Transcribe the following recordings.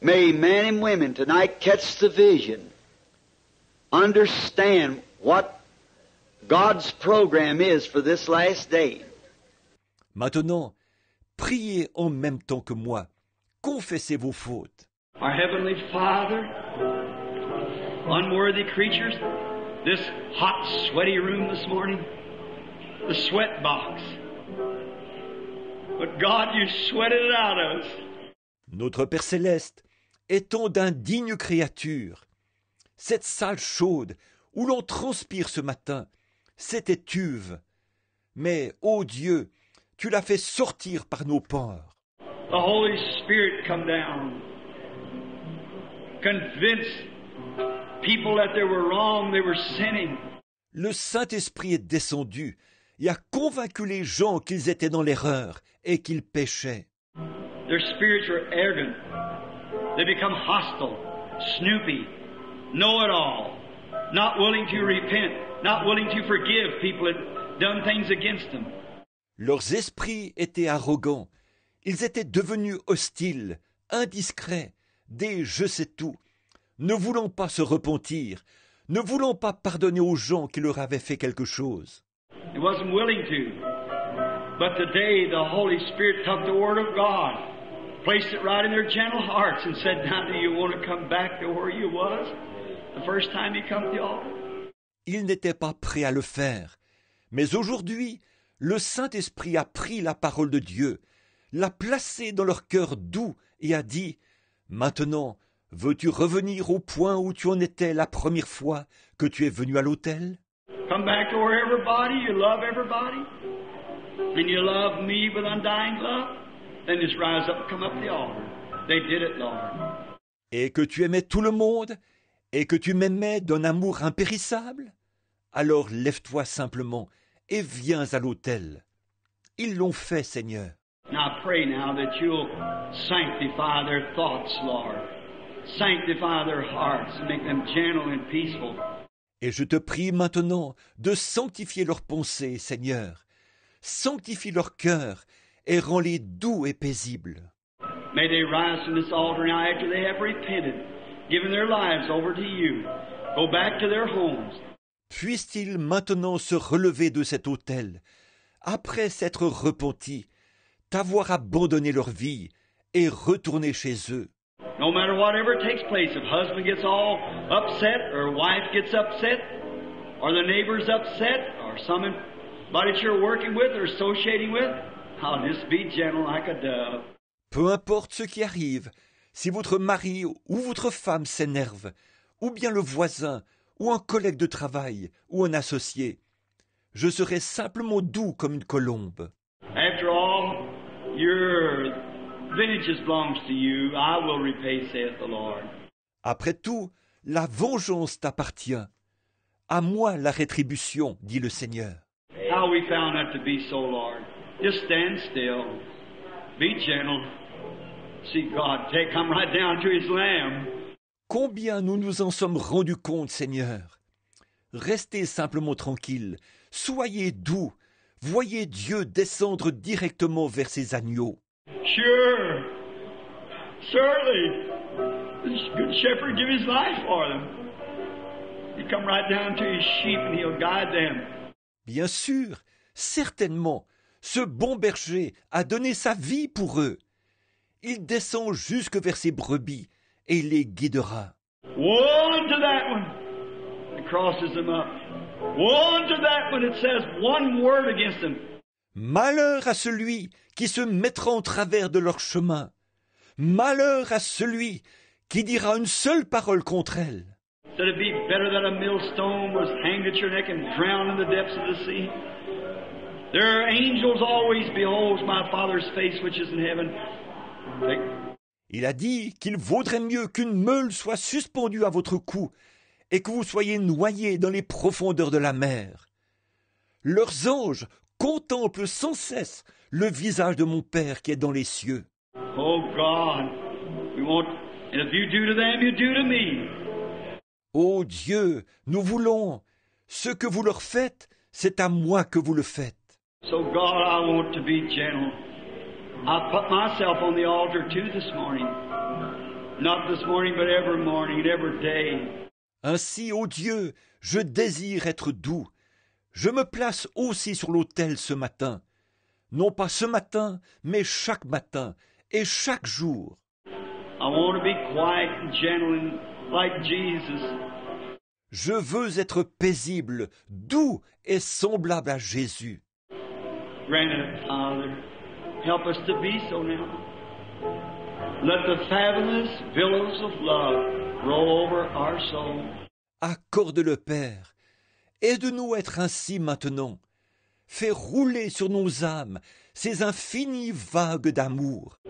May men and women tonight catch the vision, understand what God's program is for this last day. Maintenant, priez en même temps que moi. Confessez vos fautes. Our Heavenly Father, unworthy creatures, this hot, sweaty room this morning, the sweat box. But God, you sweated it out of us. Notre Père Céleste, étant d'indignes créatures, cette salle chaude où l'on transpire ce matin, cette étuve, mais, ô Dieu, tu l'as fait sortir par nos pores. The Holy Spirit come down, convince people that they were wrong, they were sinning. Le Saint-Esprit est descendu et a convaincu les gens qu'ils étaient dans l'erreur et qu'ils péchaient. Their spirits were arrogant. They become hostile, snoopy, know-it-all, not willing to repent, not willing to forgive people that done things against them. Leurs esprits étaient arrogants. Ils étaient devenus hostiles, indiscrets, des je sais tout, ne voulant pas se repentir, ne voulant pas pardonner aux gens qui leur avaient fait quelque chose. He wasn't willing to. But today the Holy Spirit took the Word of God, placed it right in their gentle hearts and said, now do you want to come back to where you was the first time you come to the altar? Ils n'étaient pas prêts à le faire. Mais aujourd'hui, le Saint-Esprit a pris la parole de Dieu, l'a placée dans leur cœur doux et a dit « Maintenant, veux-tu revenir au point où tu en étais la première fois que tu es venu à l'autel ?» Come back to where everybody, you love everybody, and you love me with undying love, then just rise up and come up the altar. They did it, Lord. Et que tu aimais tout le monde, et que tu m'aimais d'un amour impérissable, alors lève-toi simplement et viens à l'autel. Ils l'ont fait, Seigneur. Now I pray now that you'll sanctify their thoughts, Lord. Sanctify their hearts and make them gentle and peaceful. Et je te prie maintenant de sanctifier leurs pensées, Seigneur. Sanctifie leur cœur et rends-les doux et paisibles. May they rise from this altar now after they have repented, given their lives over to you. Go back to their homes. Puissent-ils maintenant se relever de cet autel, après s'être repentis, t'avoir abandonné leur vie et retourner chez eux. No matter whatever takes place, if husband gets all upset, or wife gets upset, or the neighbor's upset, or somebody that you're working with or associating with, I'll just be gentle like a dove. Peu importe ce qui arrive, si votre mari ou votre femme s'énerve, ou bien le voisin, ou un collègue de travail, ou un associé, je serai simplement doux comme une colombe. After all, your vengeance belongs to you. I will repay, saith the Lord. Après tout, la vengeance t'appartient. À moi la rétribution, dit le Seigneur. How we found that to be so, Lord. Just stand still. Be gentle. See God come right down to His Lamb. Combien nous nous en sommes rendus compte, Seigneur. Restez simplement tranquille. Soyez doux. Voyez Dieu descendre directement vers ses agneaux. Sure. Certainly. The good shepherd give his life for them. He come right down to his sheep and he'll guide them. Bien sûr, certainement, ce bon berger a donné sa vie pour eux. Il descend jusque vers ses brebis et il les guidera. Woe unto that one that crosses them up. Woe unto that one that says one word against them. Malheur à celui qui se mettra en travers de leur chemin. Malheur à celui qui dira une seule parole contre elle. That it be better that a millstone was hanged at your neck and drowned in the depths of the sea. There are angels always beholds my Father's face which is in heaven. Il a dit qu'il vaudrait mieux qu'une meule soit suspendue à votre cou et que vous soyez noyés dans les profondeurs de la mer. Leurs anges contemplent sans cesse le visage de mon Père qui est dans les cieux. Oh God, we want, and if you do to them, you do to me. Ô Dieu, nous voulons, ce que vous leur faites, c'est à moi que vous le faites. So God, I want to be gentle. I put myself on the altar too this morning. Not this morning, but every morning and every day. Ainsi, ô Dieu, je désire être doux. Je me place aussi sur l'autel ce matin. Non pas ce matin, mais chaque matin et chaque jour. I want to be quiet and gentle and like Jesus. Je veux être paisible, doux et semblable à Jésus. Grant it, Father. Help us to be so now. Let the fabulous billows of love roll over our soul. Accorde-le, Père. Aide-nous à être ainsi maintenant. Fais rouler sur nos âmes ces infinies vagues d'amour.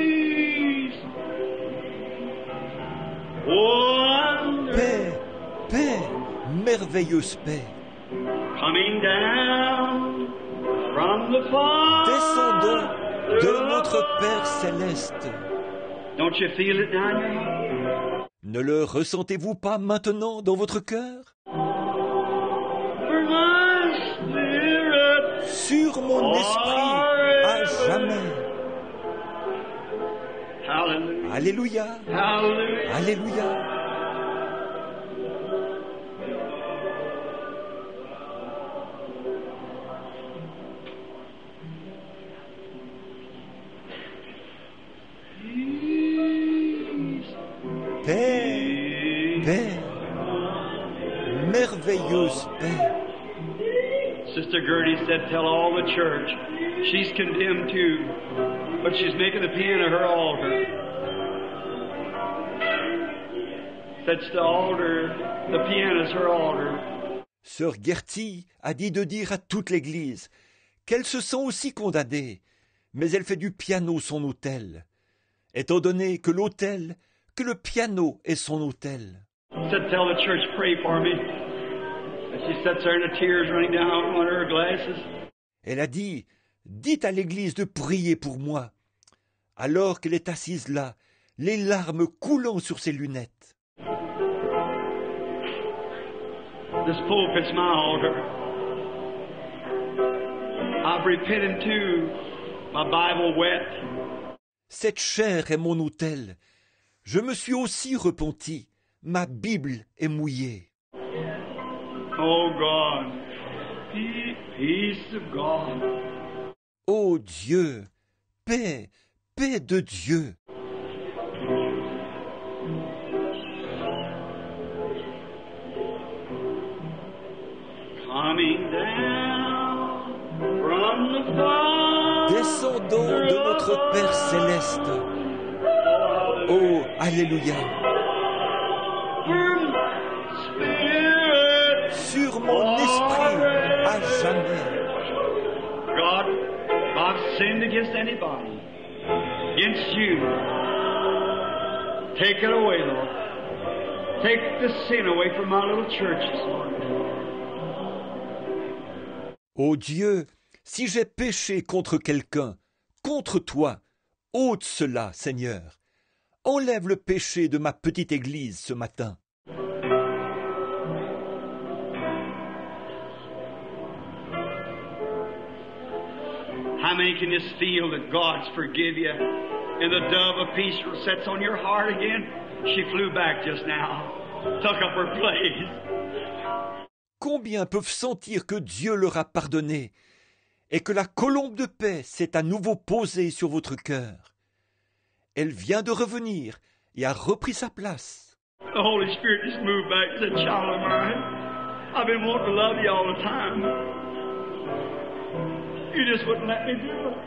Peace. Wonder. Paix, paix, merveilleuse paix. Coming down from the Descendons Father de notre Père céleste. Don't you feel it now in your heart? Ne le ressentez-vous pas maintenant dans votre cœur? For my spirit Sur mon esprit, à jamais. Hallelujah. Alléluia, Hallelujah. alléluia. Paix, paix, merveilleuse paix. Sister Gertie said, tell all the church she's condemned too, but she's making the piano her altar. That's the altar, the piano's her altar. Sœur Gertie a dit de dire à toute l'Église qu'elle se sent aussi condamnée, mais elle fait du piano son autel, étant donné que l'autel, que le piano est son autel. Said, tell the church pray for me. As she sits there and the tears running down on her glasses. Elle a dit, dites à l'Église de prier pour moi, alors qu'elle est assise là, les larmes coulant sur ses lunettes. This pulpit's my altar. I've repented too. My Bible wet. Cette chair est mon autel. Je me suis aussi repenti. Ma Bible est mouillée. Oh God, peace of God. Ô Dieu, paix, paix de Dieu. Coming down from the Father. Descendons de notre Père céleste. Oh, alléluia. For my spirit. Sur mon esprit, à jamais. God, if I've sinned against anybody, against you, take it away, Lord. Take the sin away from my little church this morning. Ô Dieu, si j'ai péché contre quelqu'un, contre toi, ôte cela, Seigneur. Enlève le péché de ma petite église ce matin. How many can just feel that God's forgive you? And the dove of peace sets on your heart again? She flew back just now, took up her place. Combien peuvent sentir que Dieu leur a pardonné et que la colombe de paix s'est à nouveau posée sur votre cœur? Elle vient de revenir et a repris sa place. The Holy Spirit just moved back and said, child of mine, I've been wanting to love you all the time. You just wouldn't let me do it.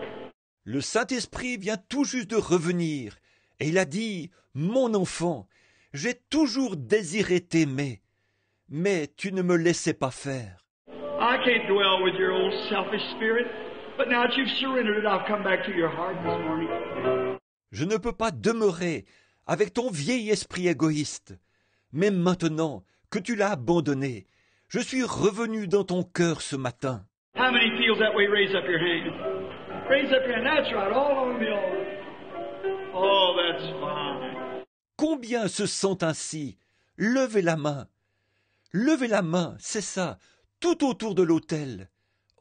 Le Saint-Esprit vient tout juste de revenir et il a dit, « Mon enfant, j'ai toujours désiré t'aimer, mais tu ne me laissais pas faire. » I can't dwell with your old selfish spirit, but now that you've surrendered it, I've come back to your heart this morning. Je ne peux pas demeurer avec ton vieil esprit égoïste, mais maintenant que tu l'as abandonné, je suis revenu dans ton cœur ce matin. How many feels that way? Raise up your hand. Raise up your hand. That's right. All on the altar. Oh, that's fine. Combien se sentent ainsi? Levez la main. Levez la main, c'est ça, tout autour de l'autel.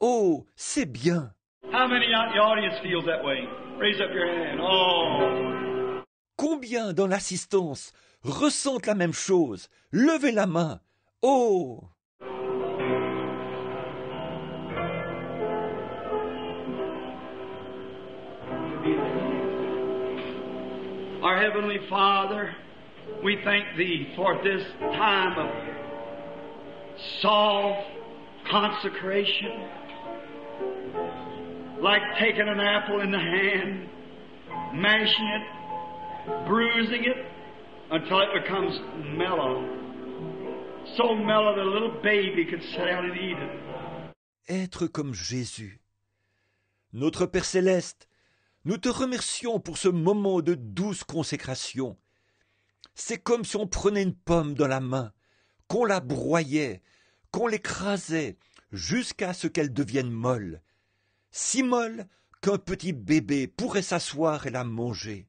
Oh, c'est bien. How many out in the audience feels that way? Raise up your hand. Oh. Combien dans l'assistance ressentent la même chose? Levez la main. Oh! Our Heavenly Father, we thank Thee for this time of soft consecration, like taking an apple in the hand, mashing it, bruising it, until it becomes mellow. So mellow that a little baby could sit down and eat it. Être comme Jésus. Notre Père Céleste, nous te remercions pour ce moment de douce consécration. C'est comme si on prenait une pomme dans la main, qu'on la broyait, qu'on l'écrasait, jusqu'à ce qu'elle devienne molle. Si molle qu'un petit bébé pourrait s'asseoir et la manger.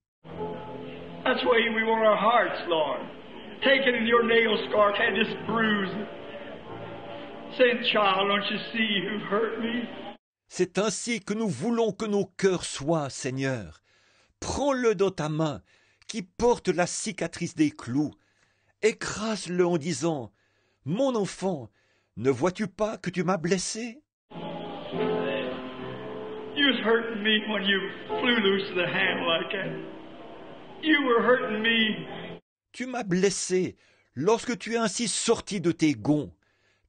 That's the way we want our hearts, Lord. Take it in your nail scar and just bruise it. Saying, child, don't you see you've hurt me? C'est ainsi que nous voulons que nos cœurs soient, Seigneur. Prends-le dans ta main, qui porte la cicatrice des clous. Écrase-le en disant, « Mon enfant, ne vois-tu pas que tu m'as blessé ?» You was hurting me when you flew loose the hand like that. You were hurting me. Tu m'as blessé lorsque tu es ainsi sorti de tes gonds.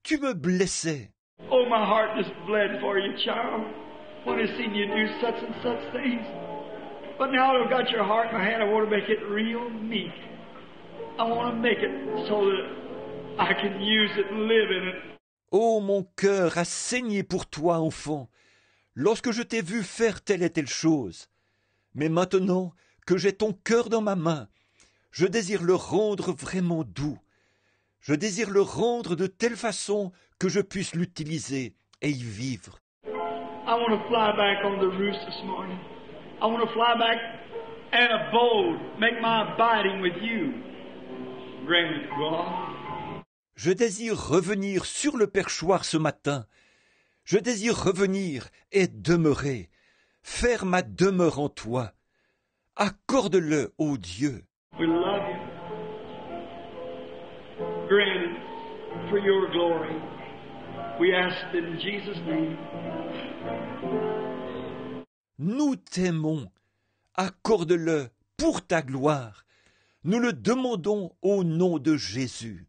Tu me blessais. Oh, my heart just bled for you, child, when I seen you do such and such things. But now that I've got your heart in my hand, I want to make it real meek. I want to make it so that I can use it and live in it. Oh, mon cœur a saigné pour toi, enfant, lorsque je t'ai vu faire telle et telle chose. Mais maintenant que j'ai ton cœur dans ma main, je désire le rendre vraiment doux. Je désire le rendre de telle façon que je puisse l'utiliser et y vivre. I want to fly back on the roost this morning. I want to fly back and abode, make my abiding with you. Grant it, God. Je désire revenir sur le perchoir ce matin. Je désire revenir et demeurer, faire ma demeure en toi. Accorde-le, ô Dieu. We love you. Grant it for your glory. We ask it in Jesus' name. Nous t'aimons. Accorde-le pour ta gloire. Nous le demandons au nom de Jésus.